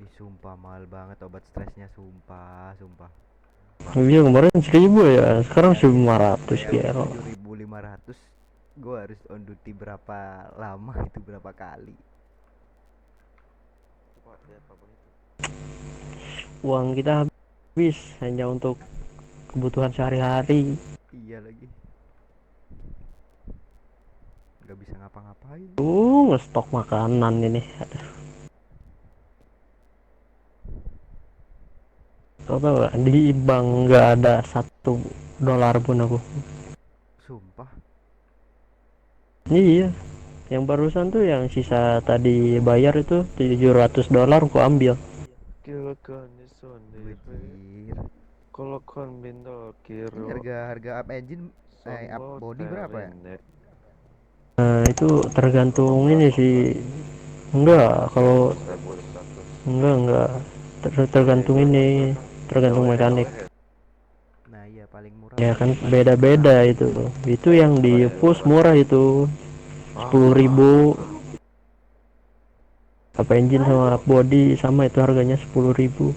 Ih, sumpah mahal banget obat stresnya, sumpah, sumpah. Iya kemarin 1.000 ya, sekarang Bayangin, 1.500 bayangin kilo. 7.500, gue harus on duty berapa lama itu, berapa kali. Pak, lihat apa itu? Uang kita habis hanya untuk kebutuhan sehari-hari. Iya lagi, nggak bisa ngapa-ngapain. Ngestok makanan ini. Kau tahu gak, di bank nggak ada $1 pun aku. Sumpah. Iya, yang barusan tuh yang sisa tadi bayar itu $700 aku ambil. Kilakan sonere. Bejir. Kalau kon bindo Ini kiro harga up engine, up songo body berapa ya? terene. Nah itu tergantung ini Berapa sih. pak? Enggak, kalau 1.100. enggak Eh, tergantung enggak ini, enggak. tergantung Jauh mekanik. Nah iya, paling murah Ya kan body pak. beda-beda itu. Itu yang di Oh ya, push Pak. murah itu sepuluh Ah, ribu Apa engine sama body sama itu harganya 10.000.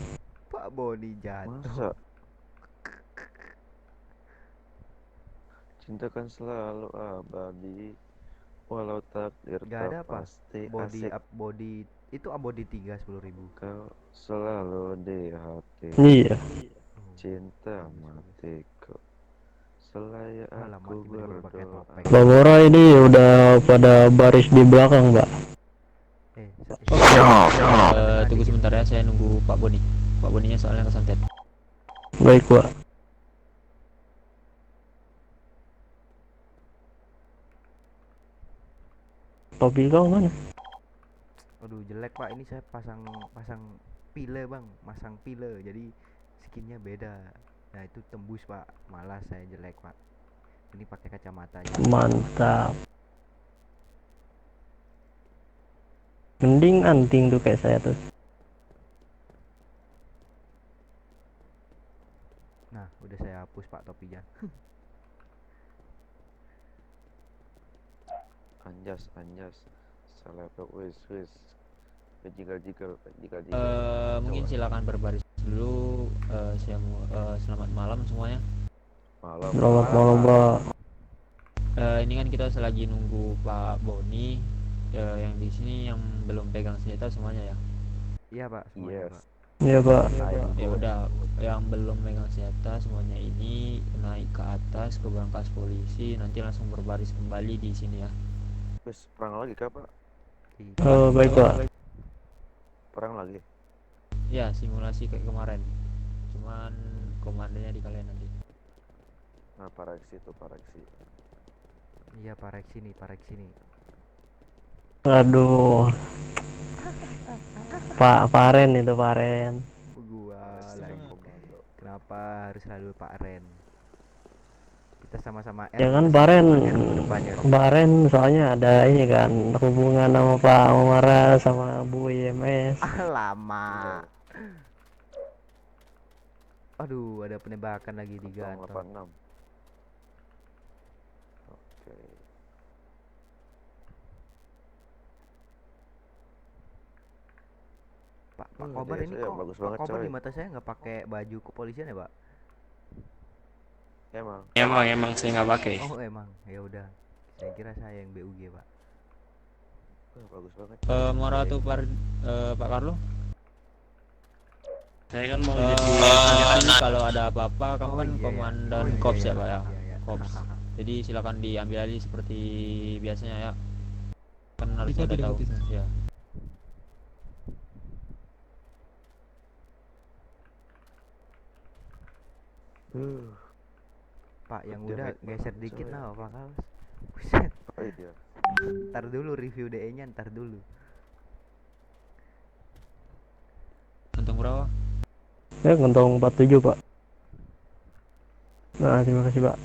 Pak body jatuh. masa cinta kan selalu abadi, walau takdir Gak tak ada apa, pasti body asik. up body itu, up body 3 10.000. Kau selalu di hati, Iya. Oh, cinta bagus bagus. matiku. Selaya Alamak, aku tiba-tiba pakai berdoa. topeng. Bawora ini udah pada baris di belakang, Mbak. Oke. Tunggu sebentar ya, saya nunggu Pak Boni. Pak Boninya soalnya kesantet. Baik, Pak. Topi kau mana? Aduh jelek pak, ini saya pasang pasang pile bang, masang pile, jadi skinnya beda. Nah itu tembus pak, malah saya jelek pak. Ini pakai kacamata aja. Mantap. Mending anting tuh kayak saya tuh. Nah udah saya hapus pak topinya. Anjas anjas, selebek wis jigal jigal jigal jigal. Mungkin silakan berbaris dulu. Selamat malam semuanya. Malam Selamat pak. malam, Pak. Ini kan kita selagi nunggu Pak Boni. Yang di sini yang belum pegang senjata semuanya ya. Iya pak, semuanya Yes. pak. Iya, Pak. Ya udah, yang belum pegang senjata semuanya ini naik ke atas ke markas polisi, nanti langsung berbaris kembali di sini ya. Wis perang lagi kah pak? Oh, baik, Pak. Perang lagi. Ya, simulasi kayak kemarin. Cuman komandonya di kalian nanti. Nah pareksi itu pareksi. Iya pak, reksi nih, pak reksi nih. Aduh, Pak Paren itu Paren. Gua Pareksi lagi, komando. kenapa harus selalu pak Ren? Kita sama-sama R, Ya kan kita Paren, sama-sama R depannya tuh. Paren soalnya ada ini kan hubungan sama Pak Omara sama Bu IMS. Ah lama. Iya. Aduh, ada penembakan lagi di Kantong Gatot. 86. Oke. Pak Kobar ini saya kok, bagus Pak banget Kobar coy. di mata saya nggak pakai baju kepolisian ya pak? Emang. Emang saya nggak pakai. Oh emang, ya udah. Saya kira saya yang BUG pak. Bagus banget coy. Mora Saya tuh Pak Carlo. Saya kan mau Eh, jadi nanti kalau ada apa-apa kamu Oh kan iya ya. komandan Oh iya Kops ya ya Pak pak. ya. Iya ya. Kops. Jadi silakan diambil alih seperti biasanya ya. Kan harusnya udah tahu. Ya. Pak yang Dia udah naik geser banget, dikit coy. lah Pak Kalas. Buset. Oh iya. Ntar dulu review DE-nya, ntar dulu. Untung berapa? Ya kantong 47 Pak. Nah terima kasih Pak.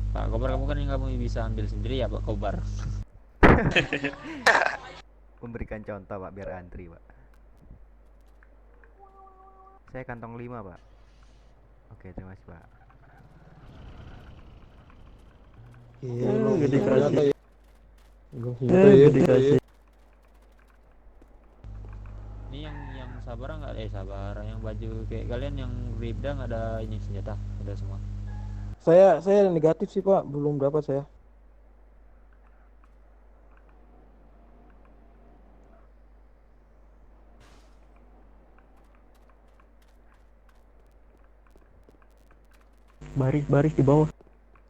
Pak Kobar kamu kan yang kamu bisa ambil sendiri ya Pak Kobar. Memberikan contoh pak, biar antri pak. Saya kantong 5 pak. Oke terima kasih pak. Gak dikasih. Gak dikasih. sabar, yang baju kayak kalian yang Bribda nggak ada ini senjata, ada semua. Saya negatif sih Pak, belum dapat saya. Baris-baris di bawah.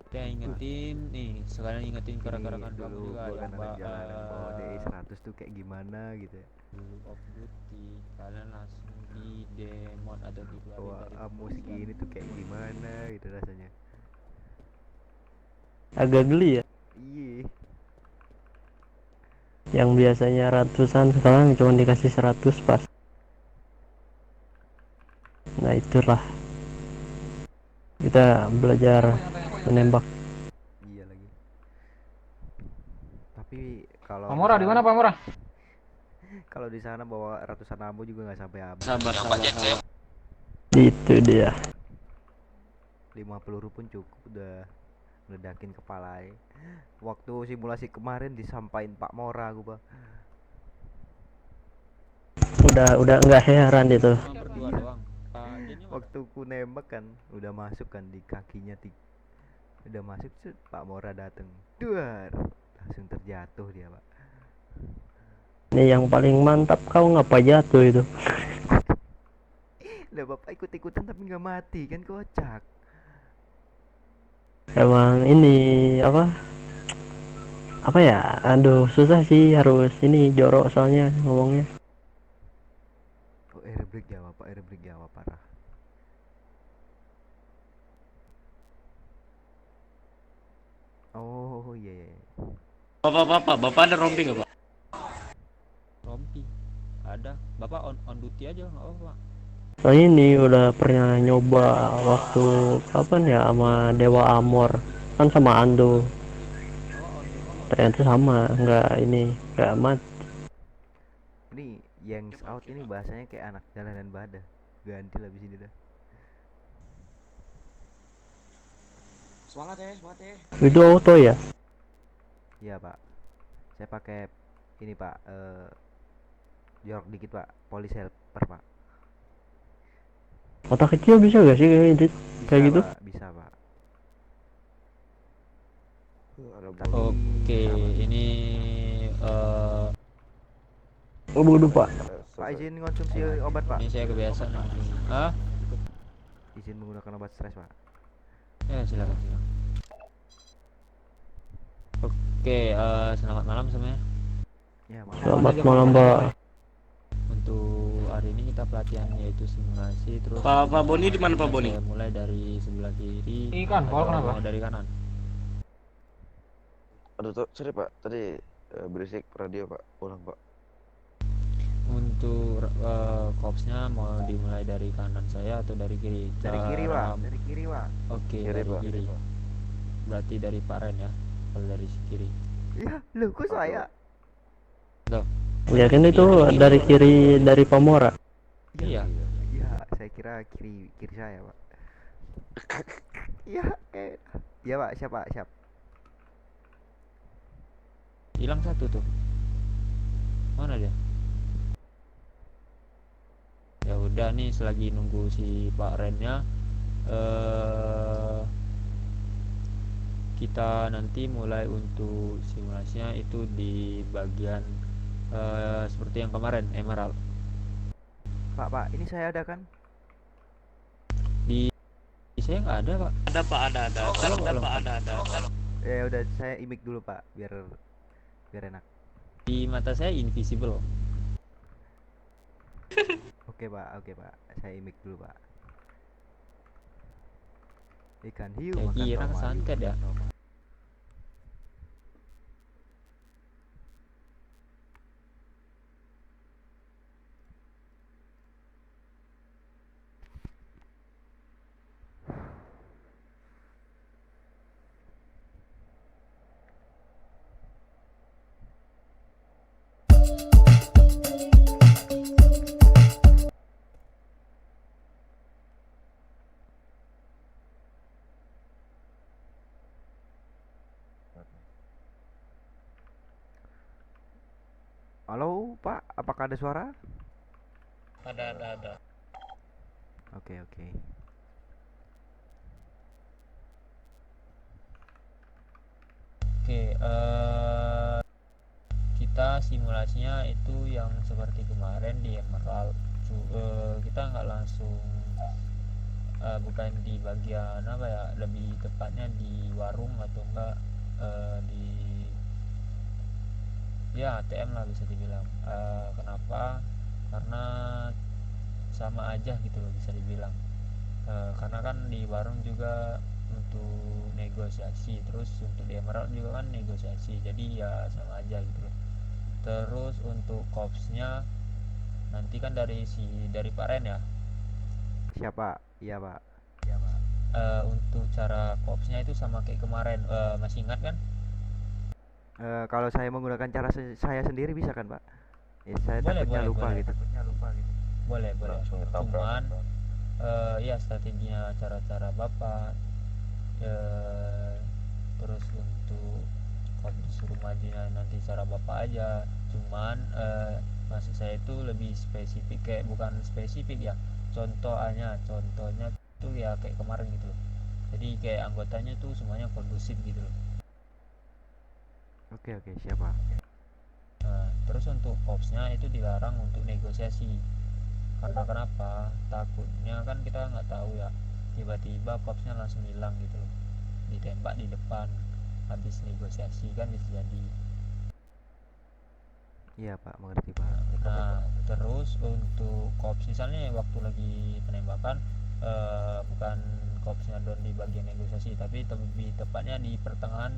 Ya ingetin nih, sekalian ingetin ke Ini rekan-rekan kamu dulu juga gua yang kan anak jalanan bawa DE 100 tuh kayak gimana gitu ya. dulu off duty, kalian langsung di demon atau dikeluarin Bawa dari ammo kepolisian. segini tuh kayak gimana gitu rasanya. Agak geli ya. Iya. Yang biasanya ratusan sekarang cuma dikasih 100 pas. Nah itulah kita belajar menembak. Iya lagi. Tapi kalau Pak di Mora di sana- mana Pak Mora? kalau di sana bawa ratusan ammo juga nggak sampai habis. Itu dia. 50 peluru pun cukup udah ngeledakin kepala. Waktu simulasi kemarin disampain Pak Mora gua, Pak. Udah nggak heran itu. Cuma berdua doang. Pak Denny mana? Waktu ku nembak kan udah masuk kan di kakinya udah masuk set, Pak Mora dateng. Duar. Langsung terjatuh dia, Pak. Nih yang paling mantap kau ngapa jatuh itu? Lah Bapak ikut-ikutan tapi nggak mati kan kocak. Emang ini apa ya? Aduh susah sih, harus ini jorok soalnya ngomongnya. Oh, airbreak Jawa, Pak. Airbreak Jawa parah. Oh, iya iya. Bapak ada rompi nggak, Pak? Rompi. Ada. Bapak on duty aja nggak apa-apa. Soalnya ini udah pernah nyoba waktu kapan ya sama Dewa Amor kan sama Ando, ternyata sama nggak amat. Ini Yanks out ini bahasanya kayak anak jalanan badah. Ganti lah abis ini dah. Semangat ya, semangat ya. Itu auto ya. Iya, Pak. Saya pakai ini, Pak. Jorok dikit, Pak. Police helper, Pak. Otak kecil bisa gak sih kayak gitu? Kayak gitu? Pak. Bisa, Pak. Ada Tapi Oke, sama. ini Oh bodoh pak. Pak izin konsumsi obat, Pak. ini saya kebiasaan. Ah? Izin menggunakan obat stres, Pak. Ya silakan silakan. Oke, selamat malam semuanya. Ya, Pak. Selamat malam pak. Untuk hari ini kita pelatihan yaitu simulasi terus. Pak Boni di mana, Pak Boni? Saya mulai dari sebelah kiri. Ini kan, Paul, atau kenapa? mau dari kanan? Aduh, sorry Pak, tadi berisik radio Pak, ulang Pak. Untuk kopsnya mau dimulai dari kanan saya atau dari kiri? Dari kiri, Pak. Dari kiri, Pak. Oke, Kiri, dari Pak. kiri. Berarti dari Pak Ren ya. Kalau dari kiri. Iya, loh kok saya? Loh, Ya kan itu dari kiri dari Pamora. Iya. Iya, saya kira kiri saya, Pak. Iya, iya, Pak. Siap. hilang satu tuh. Mana dia? Ya udah nih selagi nunggu si Pak Rennya kita nanti mulai untuk simulasinya itu di bagian seperti yang kemarin Emerald. Pak, ini saya ada kan? Di saya nggak ada pak. Ada Pak, ada. Ada, Pak, ada. Ya udah saya imik dulu, Pak, biar enak. Di mata saya invisible. Oke, Pak. Saya imik dulu, Pak. Ikan hiu Saya makan kira tomat. santet ya. Halo, Pak. Apakah ada suara? Ada. Oke, oke. Oke, kita simulasinya itu yang seperti kemarin di Emerald. Kita nggak langsung, bukan di bagian apa ya, lebih tepatnya di warung atau enggak di ya ATM lah bisa dibilang. Kenapa? Karena sama aja gitu loh bisa dibilang. Karena kan di warung juga untuk negosiasi, terus untuk di Emerald juga kan negosiasi, jadi ya sama aja gitu loh. Terus untuk kopsnya nanti kan dari Pak Ren ya. Siapa? Iya, Pak. Untuk cara kopsnya itu sama kayak kemarin, masih ingat kan? Kalau saya menggunakan cara saya sendiri bisa kan, Pak? Ya, saya Boleh, takutnya boleh, lupa boleh. gitu. Boleh. Langsung ditabrak. Cuman ya strateginya, cara-cara Bapak, eh, terus untuk kalau disuruh majunya nanti cara Bapak aja. Cuman maksud saya itu lebih spesifik, kayak bukan spesifik ya, contohnya tuh ya kayak kemarin gitu loh. Jadi kayak anggotanya tuh semuanya kondusif gitu loh. Oke, oke, siapa? Nah, terus untuk kopsnya itu dilarang untuk negosiasi. Karena kenapa? Takutnya kan kita nggak tahu ya, tiba-tiba kopsnya langsung hilang gitu loh, ditembak di depan habis negosiasi kan bisa jadi. Iya, Pak, mengerti, Pak. Nah, terus untuk kops misalnya waktu lagi penembakan, bukan kopsnya down di bagian negosiasi, tapi lebih tepatnya di pertengahan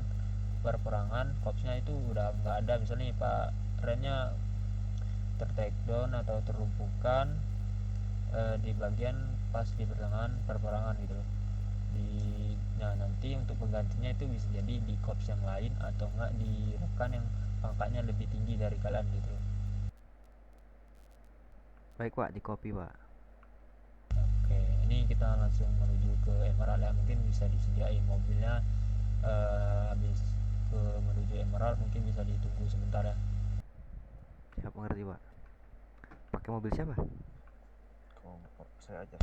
perperangan, kopsnya itu udah nggak ada, misalnya Pak Rennya tertake down atau terlumpuhkan di bagian pas di pertengahan perperangan gitu loh. Nah nanti untuk penggantinya itu bisa jadi di korps yang lain atau enggak di rekan yang pangkatnya lebih tinggi dari kalian gitu loh. Baik, Pak, di copy, Pak. Oke, ini kita langsung menuju ke Emerald ya, mungkin bisa disediain mobilnya. Habis menuju Emerald mungkin bisa ditunggu sebentar ya. Siap, mengerti, Pak. Pakai mobil siapa? Saya aja.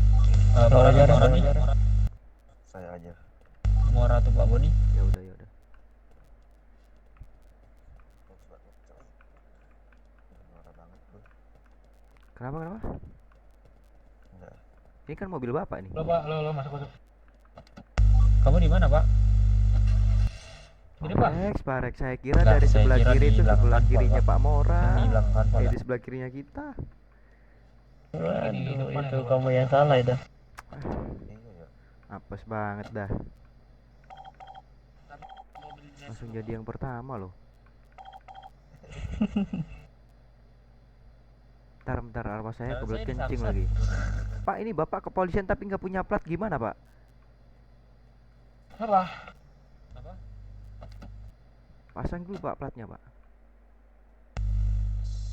Pak Rani, Saya aja. Muara atau Pak Boni? Ya udah, ya udah. Marah banget bro. Kenapa, kenapa? Enggak. Ini kan mobil Bapak nih. Lo masuk. Kamu di mana Pak? Di depan. Pak Rex, saya kira Enggak, dari saya sebelah kira kiri di itu belakang sebelah kantor, kirinya Pak. Pak Mora. Di belakang kantor, Pak. Di sebelah kirinya kita. Waduh, itu kamu yang salah itu. Iya ya. Apes banget dah. Langsung jadi yang pertama loh. Bentar, arwah saya kebelet Saya kencing disangsa. lagi. Pak, ini Bapak kepolisian tapi nggak punya plat, gimana, Pak? Apa? Pasang dulu, Pak, platnya, Pak.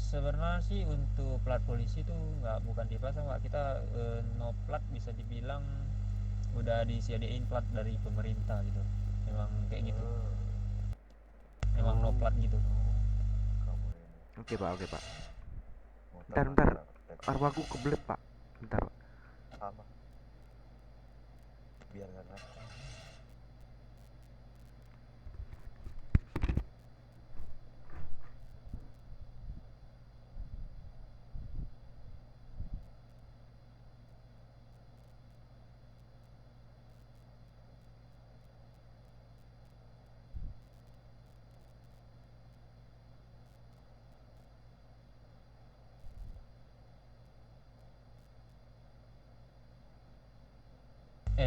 Sebenarnya sih untuk plat polisi tuh bukan dipasang Pak, kita no plat bisa dibilang udah disediain plat dari pemerintah gitu, memang kayak gitu, memang no plat gitu. Kamu ini. Oke, Pak, oke, Pak. Motor Bentar. masalah. Arwahku kebelet, Pak. Bentar, Pak. Sama. Biar nggak ngaceng.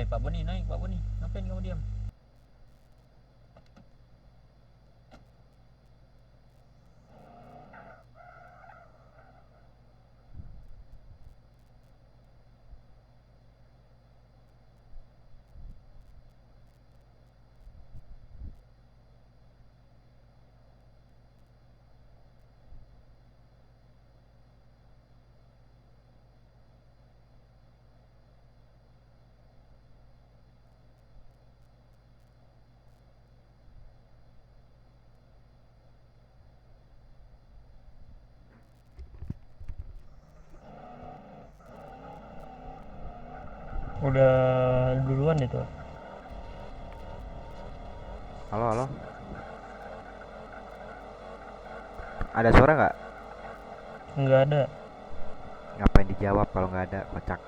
Pak Boni naik, Pak Boni, ngapain kamu diam? udah duluan itu. Halo, halo. Ada suara nggak? Nggak ada. Ngapain dijawab kalau nggak ada, kocak.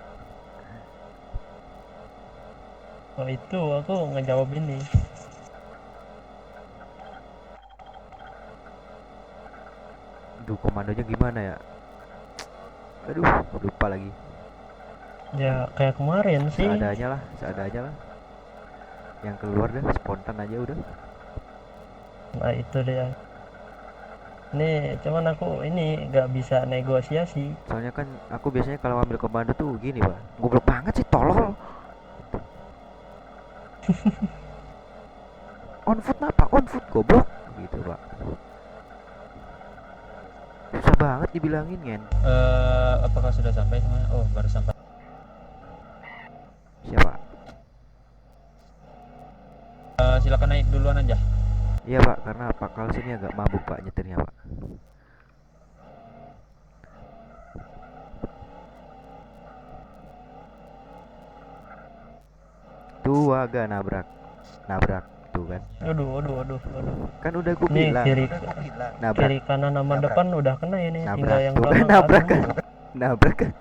Oh itu aku ngejawab ini. Duh, komandonya gimana ya? Aduh, lupa lagi. Ya kayak kemarin sih. Seadanya lah. Yang keluar dah, spontan aja udah. Nah itu dia. Ini cuman aku ini nggak bisa negosiasi. Soalnya kan aku biasanya kalau ambil komando tuh gini, Pak. Goblok banget sih, tolol. On foot apa? On foot goblok. Gitu, Pak. Susah banget dibilangin, Ngen. Apakah sudah sampai semuanya? Oh, baru sampai. Siapa? Silakan naik duluan aja. Iya, Pak, karena Pak Kal sini agak mabuk, Pak, nyetirnya, Pak. Tuh agak nabrak tuh kan. Aduh. Kan udah gue Nih bilang nabrak. kiri kanan sama depan udah kena ini. Tinggal Nabrak yang tuh kan, belakang. nabrak aduh. kan. Nabrak kan.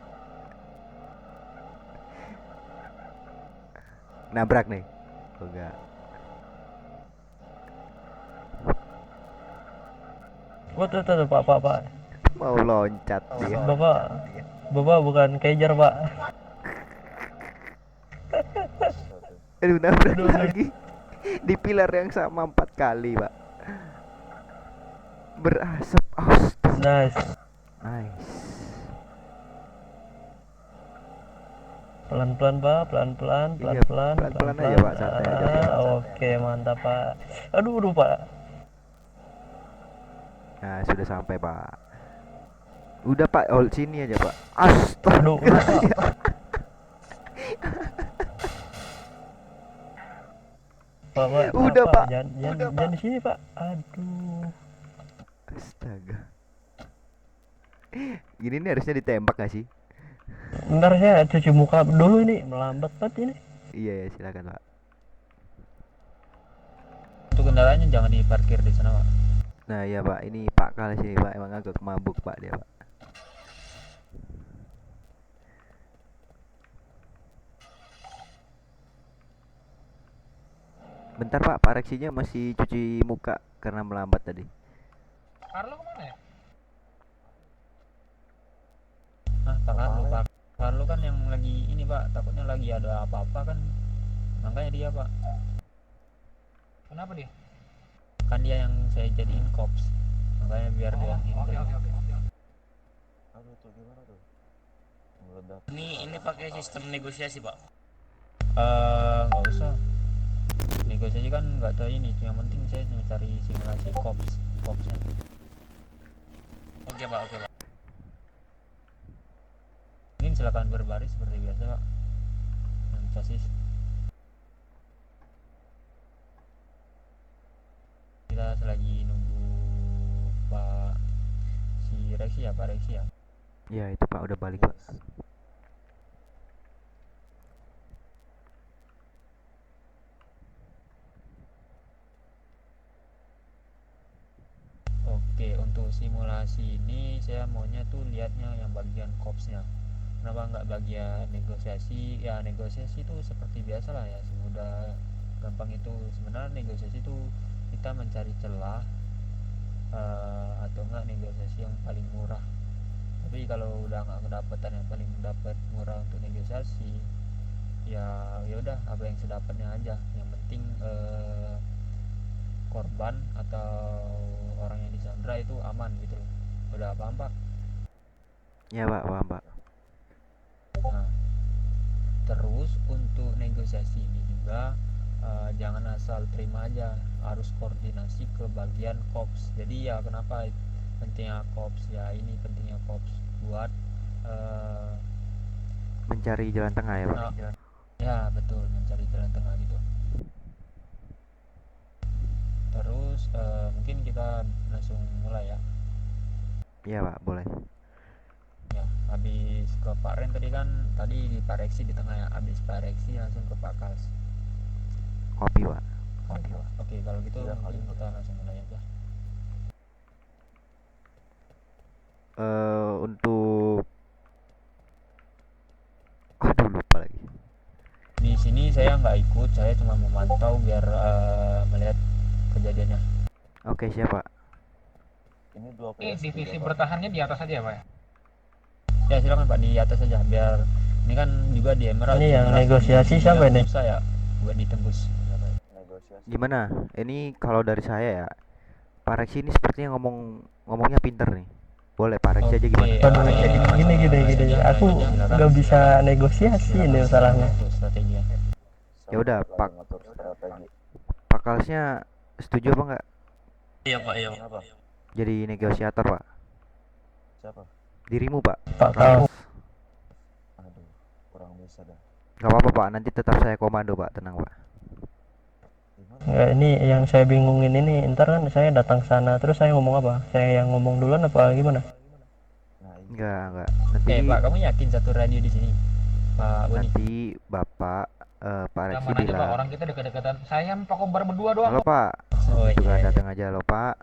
Nabrak nih. Oh, enggak. Wah tuh pak. Mau loncat dia. Bapak bukan kejar pak. Aduh, nabrak Aduh. lagi. Di pilar yang sama 4 kali, Pak. Berasap. Astaga. Nice. Nice. Pelan-pelan pak, pelan-pelan Iya, pelan-pelan aja, Pak, santai aja, Pak. Oke mantap pak. Aduh pak. Nah, sudah sampai, Pak. Udah, Pak, hold sini aja, Pak. Astaga. Aduh udah pak. Pak, Udah, Pak. Jangan di sini pak. Aduh. Astaga. Gini nih harusnya ditembak gak sih? Bentar saya cuci muka dulu ini, melambat banget ini. Iya ya, silakan, Pak. Untuk kendaraannya jangan diparkir di sana, Pak. Nah, iya, Pak. Ini Pak Kal sini, Pak. Emang agak mabuk, Pak, dia, Pak. Bentar, Pak. Pak Reksinya masih cuci muka karena melambat tadi. Carlo kemana ya? Pak Carlo kan yang lagi ini, Pak. Takutnya lagi ada apa-apa kan. Makanya dia, Pak. Kenapa dia? Kan dia yang saya jadiin cops. Makanya biar dia yang handle. Aduh tuh gimana tuh? Meledak. Ini pakai sistem negosiasi, Pak. Nggak usah. Negosiasi kan nggak tahu ini. Yang penting saya mencari simulasi copsnya. Oke, Pak. Mungkin silakan berbaris seperti biasa, Pak. Yang chassis. Kita selagi nunggu Pak Reksi ya. Ya, itu, Pak, udah balik, Pak. Oke, untuk simulasi ini saya maunya tuh lihatnya yang bagian copsnya. Kenapa nggak bagian negosiasi? Ya negosiasi itu seperti biasa lah ya, semudah gampang itu. Sebenarnya negosiasi itu kita mencari celah atau enggak negosiasi yang paling murah. Tapi kalau udah nggak kedapatan yang paling dapat murah untuk negosiasi, ya udah apa yang sedapatnya aja. Yang penting korban atau orang yang disandra itu aman gitu loh. Udah paham, Pak? Ya, Pak, paham, Pak. Nah, terus untuk negosiasi ini juga jangan asal terima aja, harus koordinasi ke bagian kops. Jadi ya kenapa pentingnya kops? Ya ini pentingnya kops buat Mencari jalan tengah ya, Pak. ya betul, mencari jalan tengah gitu. Terus mungkin kita langsung mulai ya. Iya, Pak, boleh. Ya, habis ke Pak Ren tadi kan, tadi di Pak Reksi di tengah ya, habis Pak Reksi langsung ke Pak Kals. Kopi pak. Oke, kalau gitu Iya, mungkin kali. kita langsung mulai aja. Untuk aduh lupa lagi. Di sini saya nggak ikut, saya cuma memantau biar melihat kejadiannya. Oke siap pak. Ini 2 Ini PS divisi 3, Pak. bertahannya di atas aja ya Pak ya? Ya silakan Pak, di atas saja biar ini kan juga di Emerald. Ini yang Emerald negosiasi di siapa bidang ini? bursa ya, buat ditembus. Negosiasi. Gimana? Ini kalau dari saya ya, Pak Rex ini sepertinya ngomongnya pinter nih. Boleh Pak Rex aja gimana? Oke, Aduh, gini. Aku nggak bisa negosiasi ini masalahnya. Strateginya. Ya udah, Sama Pak. lagi ngatur strategi. Pak Kalsnya setuju apa enggak Iya Pak, iya. Kenapa? jadi negosiator pak? Siapa? Dirimu pak. Pak Kals. Aduh, kurang bisa dah. Gak apa-apa pak, nanti tetap saya komando pak, tenang pak. Gimana? Nggak, ini yang saya bingungin ini, ntar kan saya datang sana terus saya ngomong apa? Saya yang ngomong duluan apa gimana? Nah, ini Enggak. Nanti Pak, kamu yakin satu radio di sini, Pak Boni? nanti bapak Pak Rex Aman aja Pak, bilang. orang kita dekat-dekatan. Saya Pak Kobar berdua doang. Halo pak, Oh juga iya. datang aja lo pak.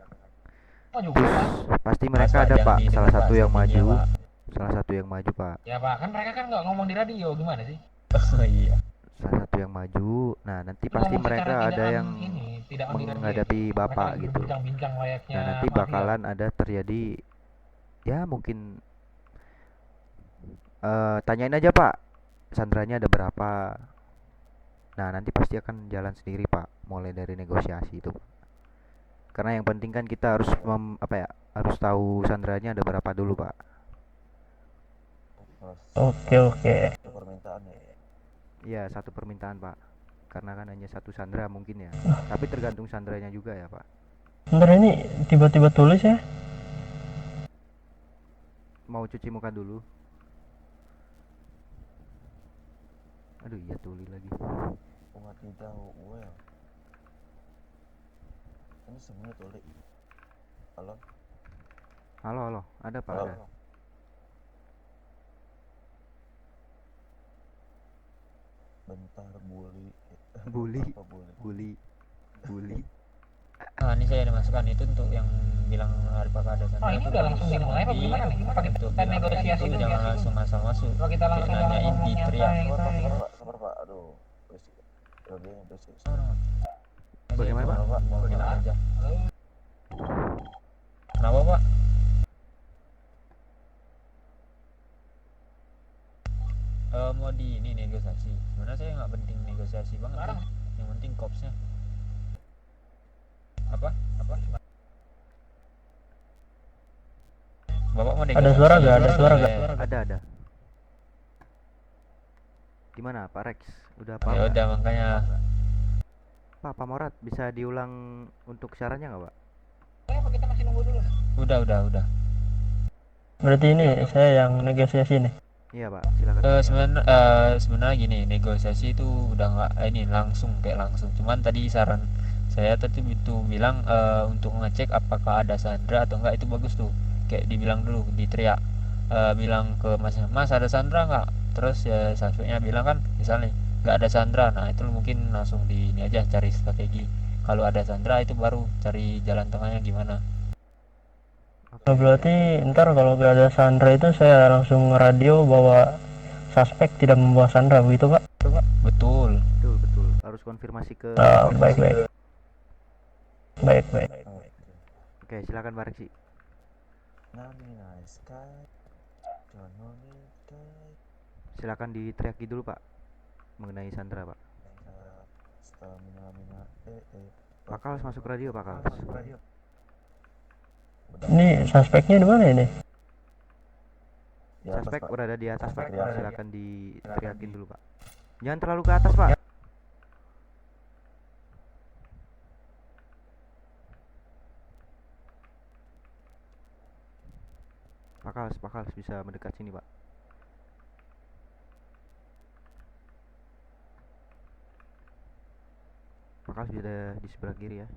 Oh juga Terus Pak. pasti Mas, mereka Pak, ada jangan pak, didengar, salah Pak, satu yang strateginya, maju, Pak. salah satu yang maju pak, Ya Pak, kan mereka kan nggak ngomong di radio, gimana sih? Oh iya. salah satu yang maju. Nah nanti Itu pasti ngomong secara mereka ada tidak yang ini, tidak on di radio. menghadapi Mereka bapak lagi gitu. berbincang-bincang layaknya Nah nanti mafia. bakalan ada terjadi, ya mungkin tanyain aja pak, sandranya ada berapa. Nah nanti pasti akan jalan sendiri pak, mulai dari negosiasi itu. Karena yang penting kan kita harus harus tahu sandranya ada berapa dulu pak. Oke. itu permintaan ya. Iya satu permintaan pak, karena kan hanya satu sandra mungkin ya, tapi tergantung sandranya juga ya pak. Ntar ini tiba-tiba tulis ya. Mau cuci muka dulu? Aduh iya tuli lagi. Bunga tidak well. Ini semuanya tulis. Halo? Halo ada pak? Halo? Ada. Bentar, bully. Bully. Apa Bully. Nah, ini saya ada masukan itu untuk yang bilang hari Pak ada sana. Oh, ini udah langsung dimulai apa gimana nih? Apa kita Untuk bilang negosiasi itu dulu jangan ya? langsung asal masuk. Apa kita langsung Kayak nanyain ngomong di yang teriak. santai? Sabar Pak. Aduh. Berisik. Radionya berisik. Bagaimana, Pak? Mau bilang aja. Kenapa Pak? Mau di ini negosiasi. Sebenarnya saya nggak penting negosiasi banget Barang. tuh. Yang penting kopsnya. Apa? Bapak mau negosiasi? Ada suara nggak? Ada suara nggak? Ada. Gimana Pak Rex? Udah Ya paham? udah makanya. Pak Morat bisa diulang untuk syaratnya nggak Pak? Apa kita masih nunggu dulu? Udah. Berarti ini saya yang negosiasi nih. Iya Pak, silakan. Sebenarnya gini, negosiasi itu udah nggak ini langsung. Cuman tadi saran saya tadi itu bilang untuk ngecek apakah ada Sandra atau enggak, itu bagus tuh. Kayak dibilang dulu, diteriak, bilang ke Mas ada Sandra nggak? Terus ya suspeknya bilang kan misalnya nggak ada Sandra, nah itu mungkin langsung di ini aja cari strategi. Kalau ada Sandra itu baru cari jalan tengahnya gimana. Nah, berarti ntar kalau nggak ada Sandra itu saya langsung radio bahwa suspek tidak membawa Sandra, begitu Pak? Betul. Betul. Harus konfirmasi ke. Baik. Oke, silakan Pak Rex. Nami nice guy. Jononi guy. Silakan diteriaki dulu Pak mengenai Sandra Pak. Stamina. Pak Kals masuk radio Pak Kals. Ini suspeknya di mana ini? Di atas, Suspek Pak. berada di atas Pak. Suspek di atas. Silakan diteriakin dulu Pak. Jangan terlalu ke atas Pak. Pak Kals bisa mendekat sini Pak. Pak Kals bisa di sebelah kiri ya.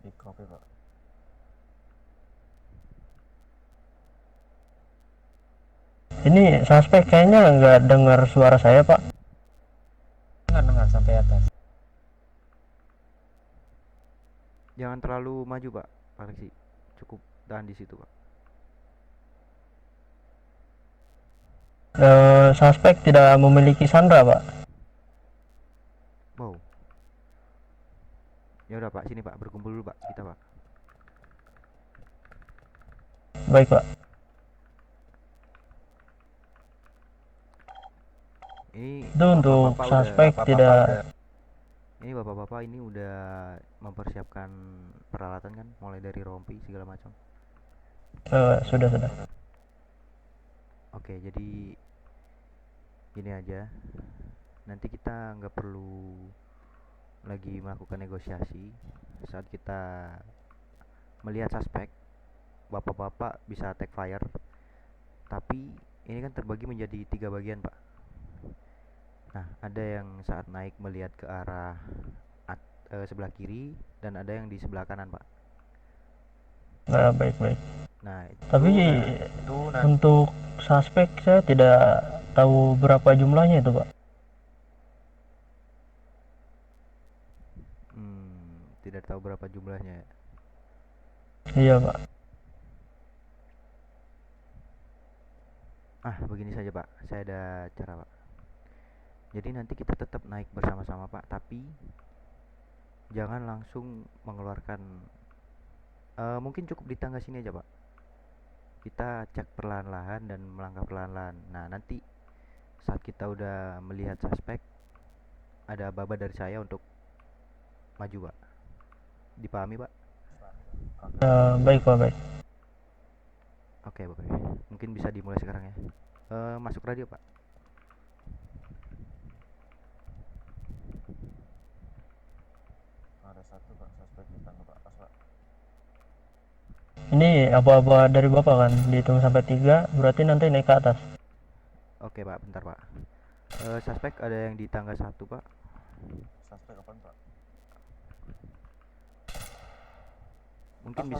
Di kopi Pak. Ini suspek kayaknya nggak dengar suara saya, Pak. Dengar sampai atas. Jangan terlalu maju pak, Pak Lexi. Cukup tahan di situ pak. Suspek tidak memiliki sandra, Pak. Wow. Ya udah pak, sini pak, berkumpul dulu pak, kita pak. Baik, Pak. Ini Itu untuk bapak-bapak suspek udah, tidak. ini bapak-bapak ini udah mempersiapkan peralatan kan, mulai dari rompi segala macam. Sudah. Oke, jadi gini aja. Nanti kita nggak perlu lagi melakukan negosiasi. Saat kita melihat suspek, bapak-bapak bisa take fire. Tapi ini kan terbagi menjadi 3 bagian pak. Nah, ada yang saat naik melihat ke arah sebelah kiri dan ada yang di sebelah kanan pak. Baik. Nah, Tapi untuk suspek saya tidak tahu berapa jumlahnya itu, Pak. Tidak tahu berapa jumlahnya ya. Iya, Pak. Begini saja pak, saya ada cara pak. Jadi nanti kita tetap naik bersama-sama pak, tapi jangan langsung mengeluarkan, mungkin cukup di tangga sini aja pak. Kita cek perlahan-lahan dan melangkah perlahan-lahan. Nah, nanti saat kita udah melihat suspek, ada aba dari saya untuk maju pak. Dipahami pak? Baik, Pak, baik. Oke bapak, mungkin bisa dimulai sekarang ya. Masuk radio pak. Ada satu pak, suspek ditangkap pak, pas pak. Ini apa-apa dari Bapak kan? Dihitung sampai 3, berarti nanti naik ke atas. Oke pak, bentar pak. Suspek ada yang di tangga 1 pak. Suspek kapan pak? Mungkin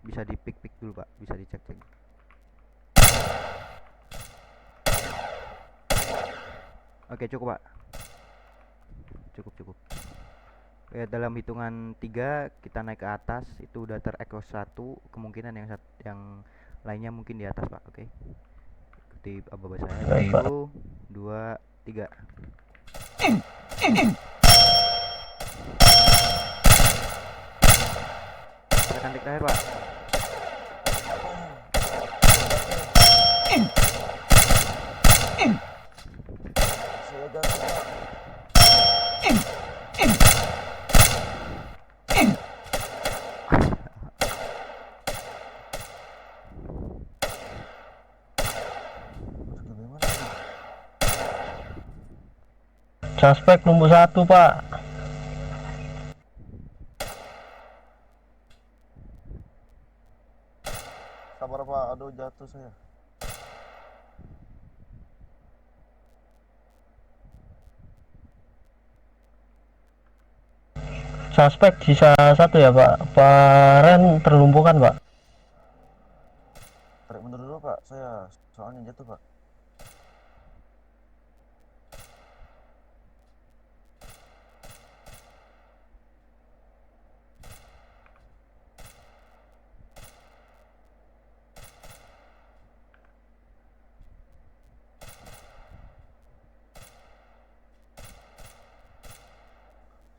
bisa di pick dulu pak, bisa dicek. Oke, cukup pak. Cukup. Ya, dalam hitungan 3 kita naik ke atas, itu udah terekos 1, kemungkinan yang lainnya mungkin di atas pak. Oke, ikuti aba saya. Baik, Pak. 1, 2, 3. Tekan tik terakhir pak. Saya ganti pak. Gimana nih? Suspek nomor 1, Pak. Sabar pak, aduh jatuh saya. Suspek sisa 1 ya, Pak. Pak Ren terlumpuhkan, Pak. Tarik mundur dulu pak, saya soalnya jatuh pak.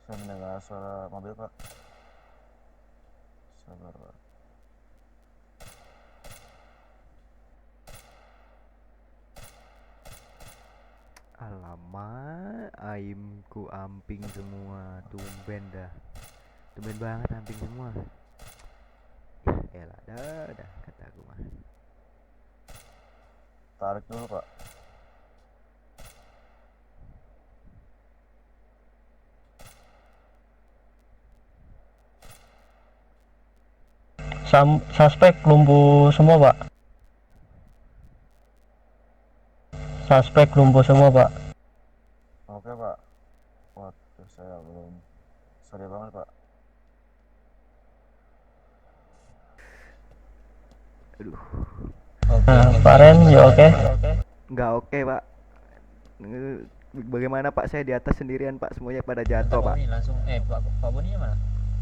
Saya mendengar suara mobil pak. Sabar pak. Alamak, aimku amping semua. Tumben banget amping semua. Ya elah, dah kataku mah. Tarik dulu pak. Suspek lumpuh semua, Pak. Suspek lumpuh semua, Pak. Oke pak. Waduh saya belum. Sorry banget pak. Aduh. Oke, Pak Ren, ya oke. nggak oke pak. Bagaimana pak, saya di atas sendirian pak, semuanya pada jatuh Pak pak. Boni langsung Pak Boni mana?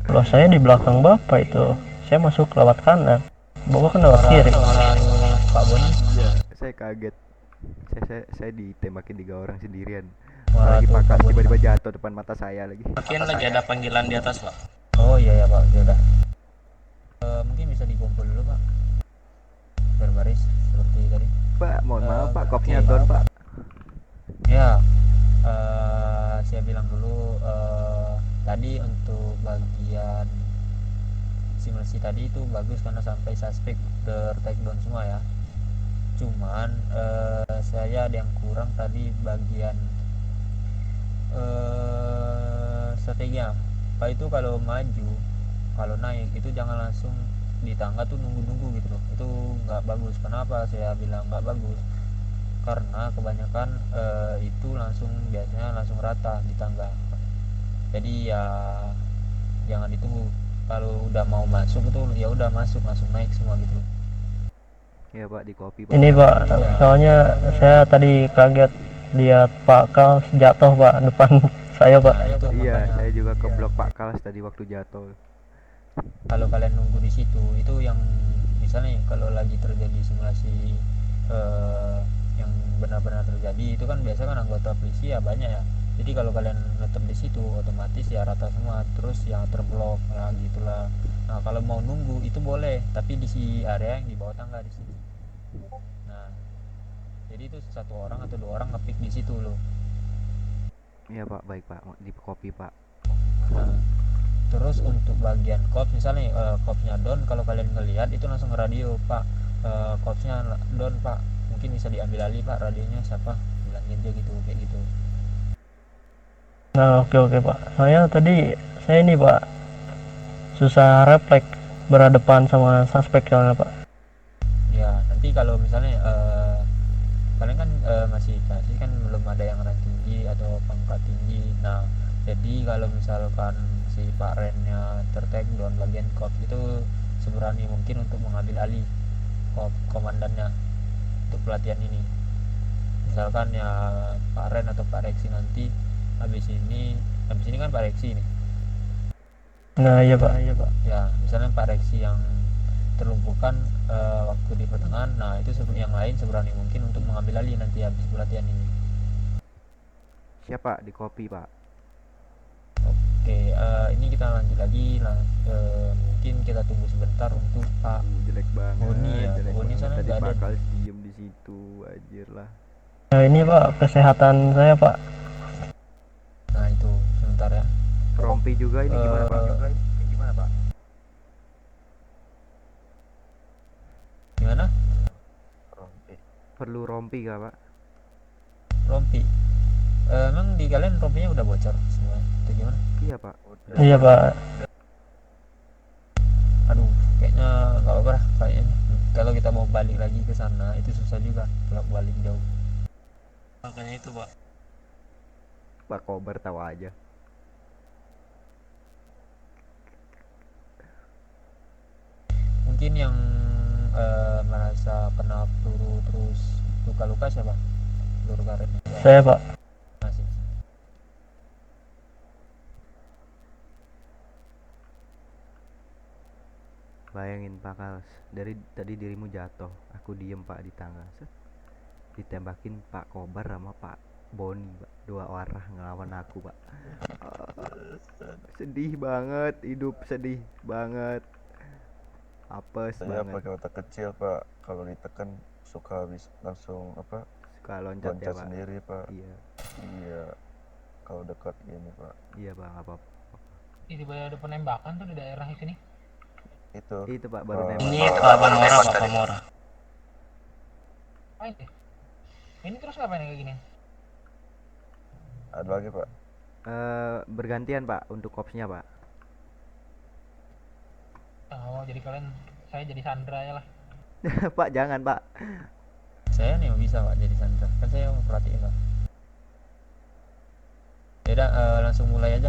Kalau saya di belakang bapak itu, saya masuk lewat kanan, bapak kan lewat kiri. Suara Pak Boni. Iya, saya kaget. Saya ditembakin 3 orang sendirian. Suara Apalagi tuh Pak Pak Kals Boni. tiba-tiba jatuh depan mata saya lagi. Mungkin lagi ada panggilan di atas, Pak. Oh iya ya Pak, ya udah. Mungkin bisa dikumpul dulu Pak, berbaris seperti tadi. Pak, mohon maaf Pak, Oke. kopnya down Pak. Ya, saya bilang dulu tadi untuk bagian simulasi tadi itu bagus karena sampai suspek take down semua ya. Cuman saya ada yang kurang tadi bagian strateginya. Pak itu kalau maju, kalau naik itu jangan langsung di tangga tuh nunggu-nunggu gitu loh. Itu nggak bagus. Kenapa saya bilang nggak bagus? Karena kebanyakan itu biasanya langsung rata di tangga. Jadi ya jangan ditunggu. Kalau udah mau masuk itu ya udah masuk, langsung naik semua gitu. Iya Pak, di kopi Pak. Ini Pak, soalnya saya tadi kaget lihat Pak Kals jatuh Pak depan saya Pak. Nah, itu Iya, makanya. saya juga ke Iya. blok Pak Kals tadi waktu jatuh. Kalau kalian nunggu di situ itu yang misalnya kalau lagi terjadi simulasi yang benar-benar terjadi itu kan biasa kan anggota polisi ya banyak ya. Jadi kalau kalian tetap di situ otomatis ya rata semua, terus yang terblok lah gitulah. Nah kalau mau nunggu itu boleh, tapi di si area yang di bawah tangga di situ. Nah jadi itu 1 orang atau 2 orang ngepick di situ loh. Iya Pak, baik Pak, di kopi Pak. Nah, terus untuk bagian cops misalnya copsnya down, kalau kalian ngelihat itu langsung radio Pak, copsnya down Pak, mungkin bisa diambil alih Pak, radionya siapa bilangin dia gitu kayak gitu. Nah oke Pak, soalnya tadi saya ini Pak susah refleks berhadapan sama suspek soalnya Pak. Ya nanti kalau misalnya kalian kan masih kasih kan belum ada yang rank tinggi atau pangkat tinggi. Nah jadi kalau misalkan si Pak Rennya tertag down bagian cops itu seberani mungkin untuk mengambil alih komandannya untuk pelatihan ini. Misalkan ya Pak Ren atau Pak Reksi nanti habis ini kan Pak Reksi nih Nah iya Pak. ya, misalnya Pak Reksi yang terlumpuhkan waktu di pertengahan, nah itu yang lain seberani mungkin untuk mengambil alih nanti habis pelatihan ini. Siapa di kopi Pak? Oke, ini kita lanjut lagi lah. Mungkin kita tunggu sebentar untuk Pak Jelek banget. Boni ya, jelek Boni banget. sana Tadi nggak Pak ada. Kals diem di situ, anjir lah. Nah ini Pak kesehatan saya Pak. Nah itu sebentar ya. Rompi juga ini gimana Pak? Gimana? Rompi. Perlu rompi gak Pak? Rompi. Emang di kalian rompinya udah bocor semua? Itu gimana? Iya Pak. Udah. Iya Pak. Aduh, kayaknya nggak apa-apa lah kayaknya. Kalau kita mau balik lagi ke sana itu susah juga kalau balik jauh. Makanya itu, Pak. Pak Kobar tahu aja. Mungkin yang merasa kena peluru terus luka-luka siapa? Peluru karet. Saya Pak. Masih. Bayangin Pak Kals, dari tadi dirimu jatuh, aku diem Pak di tangga. Set. Ditembakin Pak Kobar sama Pak Boni Pak, 2 arah ngelawan aku Pak. Sedih banget, hidup sedih banget. Apes Saya banget. pakai otak kecil Pak, kalau ditekan suka langsung Suka loncat ya loncat Pak. sendiri Pak. Iya, Iya, kalau dekat ini Pak. iya Bang, apa-apa. Tiba-tiba ada penembakan tuh di daerah sini. Itu Pak baru Pak. nembak. Ini Pelabuhan Mora, Pak, Pamora. Oh ini. Ini terus ngapain kayak gini? Ada lagi Pak. Bergantian Pak untuk kopsnya Pak. Oh jadi saya jadi Sandra ya lah. Pak jangan Pak. Saya nih bisa Pak jadi Sandra. Kan saya mau perhatiin Pak. Beda langsung mulai aja